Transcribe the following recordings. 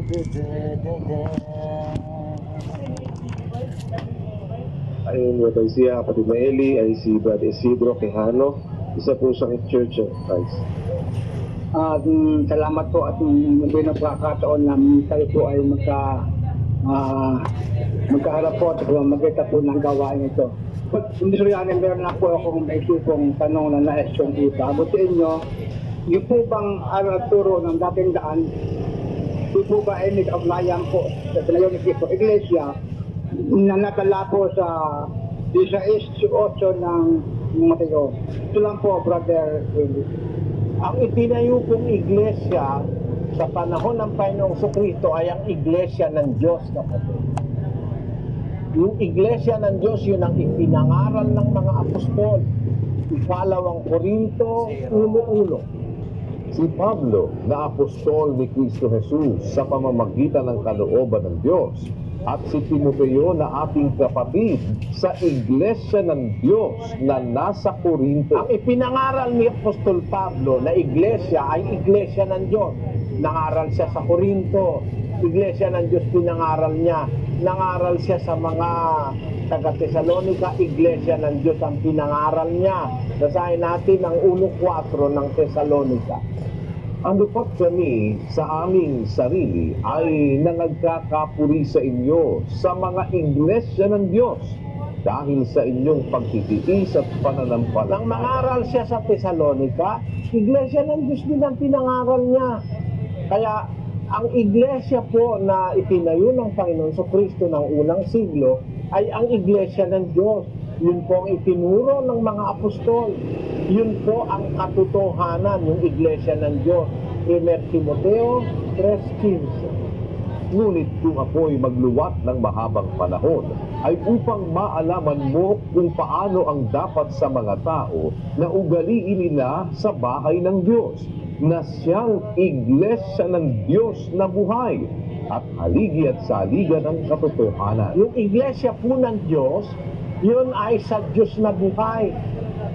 Ayun, what I see, kapatid na Eli, ay si Brad Isidro Quijano, isa po siyang Church of Christ. Salamat po at may nagkakataon na tayo po ay magkaharap po at magkita po ng gawain ito. But hindi suryanin, meron na po akong naisipong tanong na nais yung ipaabot sa inyo. Yung po bang aral at turo ng dating daan, yung po ba ay nag-aglayan po sa Pinayon ni Cristo Iglesia na natala po sa 16:8 ng Mateo? Ito lang po, Brother Willie. Ang itinayo pong iglesia sa panahon ng Panginoong Kristo ay ang iglesia ng Diyos, kapatid. Yung iglesia ng Diyos, yun ang ipinangaral ng mga apostol. Ikalawang Korinto 1:1. Si Pablo na apostol ni Kristo Jesus sa pamamagitan ng kalooban ng Diyos, at si Timoteo na ating kapatid sa iglesia ng Diyos na nasa Korinto. Ang ipinangaral ni Apostol Pablo na iglesia ay iglesia ng Diyos. Nangaral siya sa Korinto, iglesia ng Diyos pinangaral niya. Nangaral siya sa mga taga-Tesalonica, iglesia ng Diyos ang pinangaral niya. Basahin natin ang 1:4 ng Tesalonica. Ano pat kami sa aming sarili ay nangagkakapuri sa inyo sa mga iglesia ng Diyos dahil sa inyong pagtitiis at pananampalataya. Nang mangaral siya sa Tesalonica, iglesia ng Diyos din ang pinangaral niya. Kaya ang iglesia po na itinayo ng Panginoon Kristo ng unang siglo ay ang iglesia ng Diyos. Yun po ang itinuro ng mga apostol. Yun po ang katotohanan ng iglesia ng Diyos. 1 Timoteo 3:15. Ngunit kung ako'y magluwat ng mahabang panahon, ay upang maalaman mo kung paano ang dapat sa mga tao na ugaliin nila sa bahay ng Diyos, na siyang iglesia ng Diyos na buhay, at haligi at saligan ng katotohanan. Yung iglesia po ng Diyos, yun ay sa Diyos na buhay.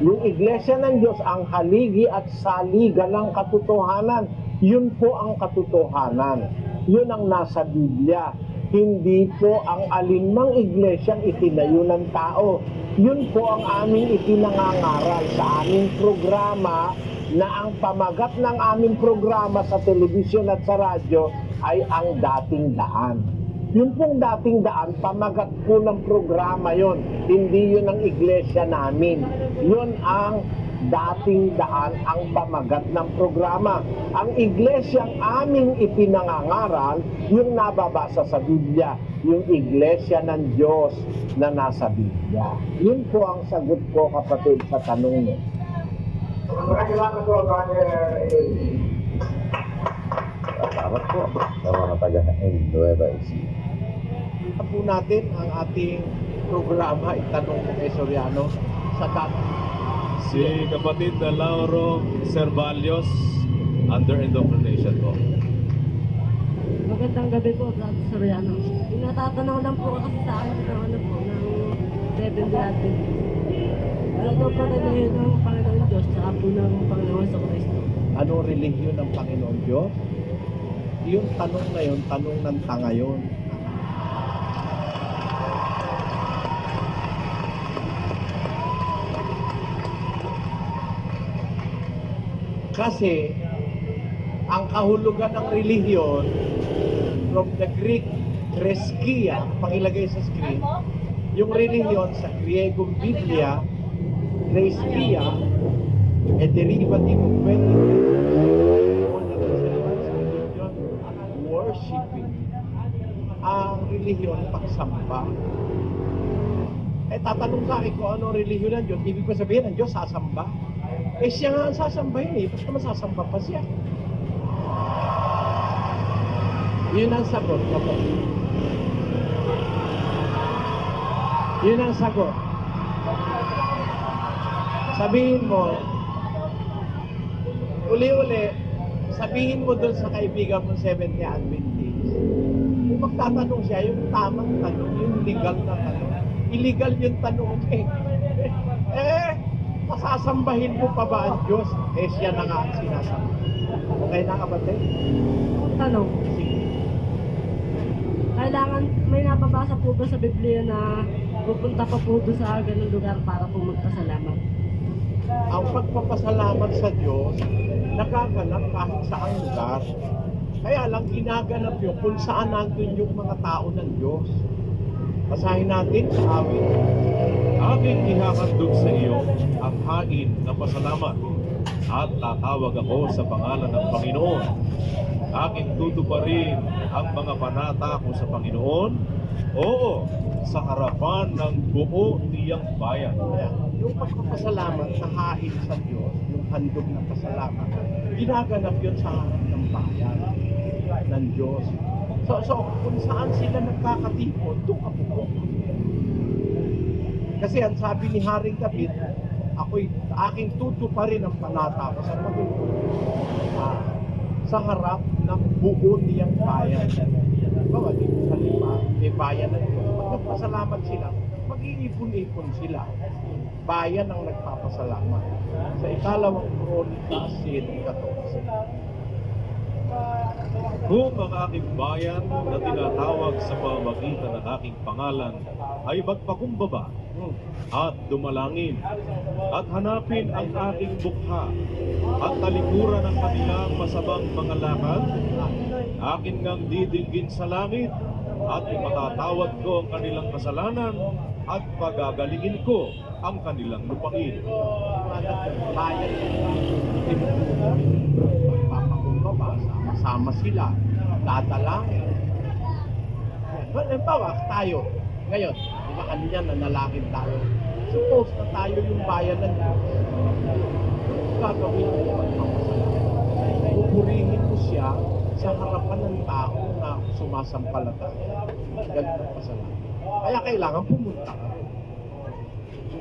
Yung iglesia ng Diyos ang haligi at saligan ng katotohanan. Yun po ang katotohanan. Yun ang nasa Biblia. Hindi po ang alinmang iglesyang itinayo ng tao. Yun po ang aming ipinangangaral sa aming programa, na ang pamagat ng aming programa sa telebisyon at sa radyo ay ang dating daan. Yun pong dating daan, pamagat po ng programa yon. Hindi yun ang iglesia namin. Yun ang dating daan, ang pamagat ng programa. Ang iglesyang aming ipinangangaral, yung nababasa sa Biblia, yung iglesia ng Diyos na nasa Biblia. Yun po ang sagot ko, kapatid, sa tanong mo. Salamat po, Brother Willie. Salamat po sa mga taga-Nueva Ecija. Ito po natin ang ating programa, itanong mo kay Soriano sa Si kapatid na Lauro Cervalios, under indoctrination po. Magandang gabi po, Brother Soriano. Tinatatanong lang po kasi sa akin ng Seventh Day Adventist. Ano daw po relihiyon ng Panginoon Diyos sa po ng Panginoon sa Kristo? Anong relihiyon ng Panginoon Diyos? Yung tanong na yun, tanong ng tanga yun. Kasi, ang kahulugan ng relihiyon, from the Greek, kreskia, pakilagay sa screen, yung relihiyon sa Griegong Biblia, kreskia, a derivative of worshiping. Ang relihiyon, pagsamba. Tatanong sa akin kung anong relihiyon ng Diyos, ibig ko sabihin ng Diyos, sasamba. Siya nga ang sasambahin ba't naman sasamba pa siya? Yun ang sagot, kapatid. Yun ang sagot. Sabihin mo, uli-uli, sabihin mo dun sa kaibigan mo Seventh-day Adventist. Kung magtatanong siya, yung tamang tanong, yung legal na tanong. Illegal yung tanong masasambahin mo pa ba ang Diyos? Siya na nga ang sinasamba. Okay na, kapatid? Tanong, Sige. kailangan, may nababasa po ba sa Biblia na pupunta pa po doon sa ganung lugar para po magpasalamat? Ang pagpapasalamat sa Diyos, nagaganap kahit saang lugar. Kaya lang ginaganap yun kung saan nandun yung mga tao ng Diyos. Basahin natin sa awit. Aking ihahandog sa iyo ang hain na pasalamat at tatawag ako sa pangalan ng Panginoon. Aking tutuparin ang mga panata ko sa Panginoon, oo, sa harapan ng buo niyang bayan. Kaya, yung pagpapasalamat na hain sa Diyos, yung handog na pasalamat, ginaganap yun sa harap ng bayan ng Diyos. So kung saan sila nagkakatipon, doon ka pupunta. Kasi ang sabi ni Haring David, aking tutuparin ang panata ko sa Panginoon sa harap ng buo niyang bayan. Bawa dito sa lima, may bayan ng Diyos. Pag nagpasalamat sila, mag-iipon-ipon sila. Bayan ang nagpapasalamat. Sa ikalawang Kronika 7:14. Kung ang aking bayan na tinatawag sa pamamagitan ng aking pangalan ay magpakumbaba at dumalangin at hanapin ang aking bukha at talikuran ang kanilang masamang mga lakad, akin ngang didinggin sa langit at ipatatawad ko ang kanilang kasalanan at pagagalingin ko ang kanilang lupain. Bayan magpapakumbaba, sama-sama sila, dadalangin. Halimbawa, tayo, ngayon, di ba kanina nanalangin tayo? Suppose na tayo yung bayan ng Diyos. Gagawin mo yung pagpapasalamat. Pupurihin mo siya sa harapan ng tao na sumasampalataya. Ganun ang pasalamat. Kaya kailangan pumunta ka.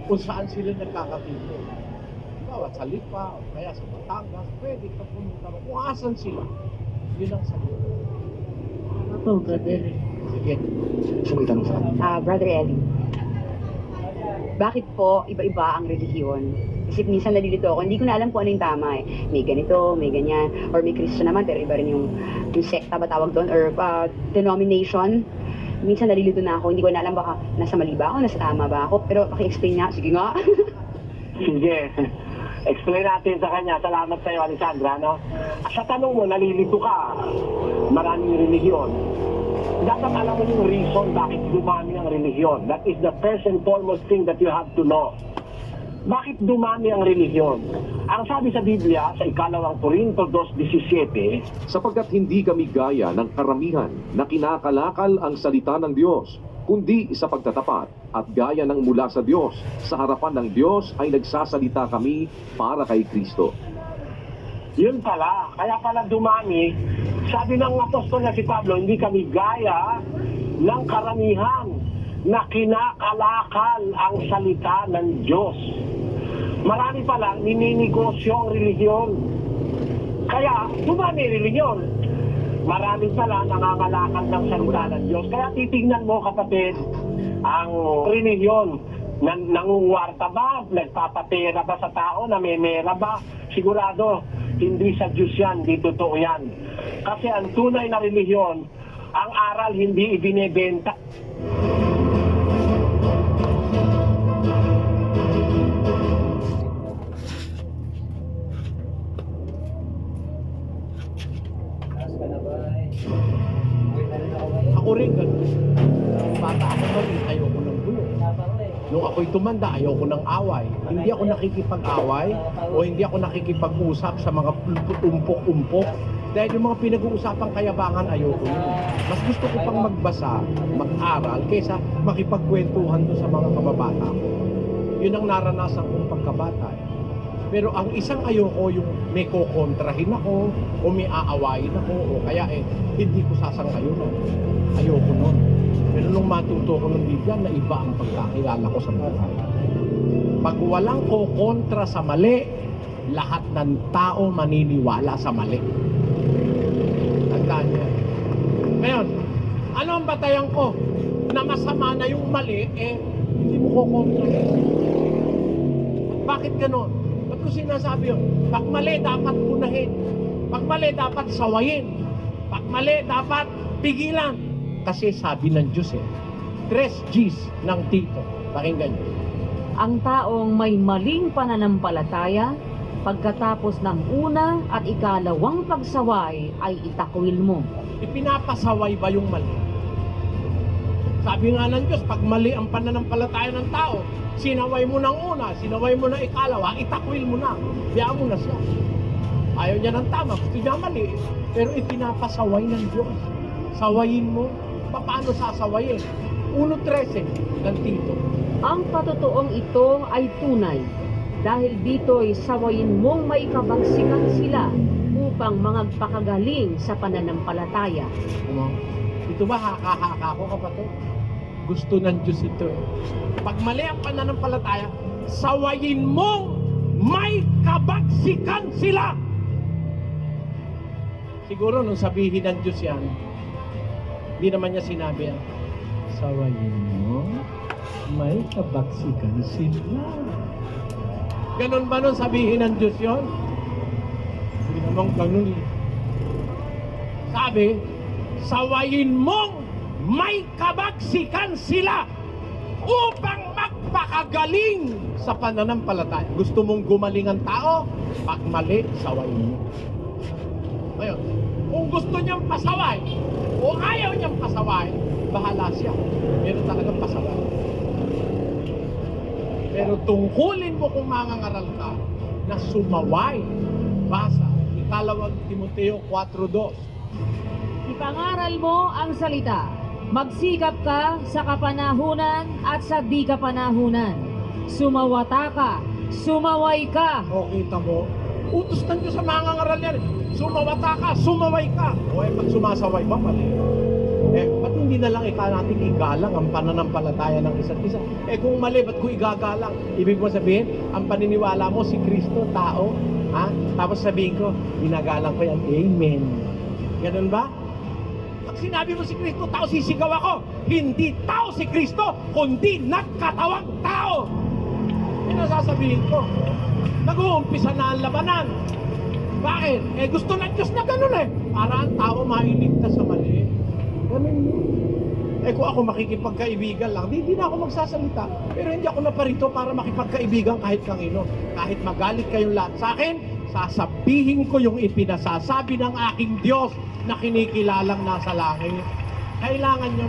Kung saan sila nagkakatipon. Bawat sa Lipa, o kaya sa Batangas, pwede ka pumunta. Kung asan sila, yun ang sagot. Ano po, brother? Sige. Brother Eli, bakit po iba-iba ang relihiyon? Kasi minsan nalilito ako, hindi ko na alam kung ano yung tama eh. May ganito, may ganyan, or may Christian naman, pero iba rin yung sekta ba tawag doon, or denomination. Minsan nalilito na ako, hindi ko na alam baka nasa mali ba ako, nasa tama ba ako, pero paki-explain nga, sige nga. Sige. Explain natin sa kanya. Salamat sa iyo, Alessandra. No? Sa tanong mo, nalilito ka. Maraming relihiyon. Dapat alam mo yung reason bakit dumami ang relihiyon. That is the first and foremost thing that you have to know. Bakit dumami ang relihiyon? Ang sabi sa Biblia, sa ikalawang Korinto 2:17, sapagkat hindi kami gaya ng karamihan na kinakalakal ang salita ng Diyos, kundi sa pagtatapat at gaya ng mula sa Diyos. Sa harapan ng Diyos ay nagsasalita kami para kay Kristo. yun pala. Kaya pala dumami. Sabi ng apostol na si Pablo, hindi kami gaya ng karamihan na kinakalakal ang salita ng Diyos. Marami pala nininegosyo ang relihiyon. Kaya dumami ang relihiyon. Marami pala nangangalakal ng salita ng Diyos. Kaya titignan mo, kapatid, ang relihiyon. Nangunguwarta ba? Nagpapatera ba sa tao? Namemera ba? Sigurado, hindi sa Diyos yan, di totoo yan. Kasi ang tunay na relihiyon, ang aral hindi ibinebenta. Ako rin ganun. Nung bata ako pa rin, ayoko ng gulo. Nung ako'y tumanda, ayoko ng away. Hindi ako nakikipag-away o hindi ako nakikipag-usap sa mga umpok-umpok. Dahil yung mga pinag-uusapang kayabangan, ayoko yun. Mas gusto ko pang magbasa, mag-aral, kaysa makipagkwentuhan doon sa mga kababata ko. Yun ang naranasan kong pagkabata. Pero ang isang ayoko yung may kokontrahin ako o may aawayin ako o kaya hindi ko sasang-ayon. Ayoko nun. Pero nung matuto ko ng Biblia, na iba ang pagkakilala ko sa buhay. Pag walang kokontra sa mali, lahat ng tao maniniwala sa mali. Tandaan niyo. Ngayon, ano ang batayan ko? Na masama na yung mali, hindi mo kokontra. Bakit ganon? Ba't ko sinasabi yun? Pag mali, dapat unahin. Pag mali, dapat sawayin. Pag mali, dapat pigilan. Kasi sabi ng Diyos 3 G's ng Tito. Pakinggan nyo. Ang taong may maling pananampalataya, pagkatapos ng una at ikalawang pagsaway ay itakwil mo. Ipinapasaway ba yung mali? Sabi nga ng Diyos, pag mali ang pananampalataya ng tao, sinaway mo ng una, sinaway mo ng ikalawa, itakwil mo na. Biyaan mo na siya. Ayaw niya ng tama, gusto niya mali. Pero ipinapasaway ng Diyos. Sawayin mo. Paano sasawayin? 1:13 ng Tito. Ang patotoong ito ay tunay, dahil dito'y sawayin mong maikabagsikan sila upang magpakagaling sa pananampalataya. Ano? Ito ba haka-haka ko, kapatid? Gusto ng Diyos ito. Pag mali ang pananampalataya, sawayin mong may kabagsikan sila. Siguro nung sabihin ng Diyos yan, hindi naman niya sinabi yan. Sawayin mo, may kabagsikan sila. Ganon ba nung sabihin ng Diyos yun? Hindi naman ganon eh. Sabi, sawayin mong may kabagsikan sila upang magpakagaling sa pananampalataya. Gusto mong gumaling ang tao? Pag mali, sawayin mo. Ngayon, kung gusto niyang pasaway o ayaw niyang pasaway, bahala siya. Meron talagang pasaway. Pero tungkulin mo kung mangangaral ka na sumaway. Basa, 2 Timoteo 4:2. Ipangaral mo ang salita. Magsikap ka sa kapanahunan at sa di kapanahunan. Sumawata ka, sumaway ka. O kita mo, utos ng Diyos sa mangangaral yan. Sumawata ka, sumaway ka. O pag sumasaway ba, mali. Ba't hindi na lang natin igalang ang pananampalataya ng isa't isa? Kung mali, ba't ko igagalang? Ibig mo sabihin, ang paniniwala mo si Kristo, tao, ha? Tapos sabihin ko, ginagalang ko yan, amen. Ganun ba? Pag sinabi mo si Kristo, tao, sisigaw ako. Hindi tao si Kristo, kundi nagkatawang tao. Yan ang sasabihin ko. Nag-uumpisa na ang labanan. Bakit? Gusto ng Diyos na ganun para ang tao mailigtas sa mali. Ganun yun. Kung ako makikipagkaibigan lang, di na ako magsasalita. Pero hindi ako naparito para makipagkaibigan kahit kanino. Kahit magalit kayong lahat sa akin, sasabihin ko yung ipinasasabi ng aking Diyos na kinikilalang nasa langit. Kailangan nyo.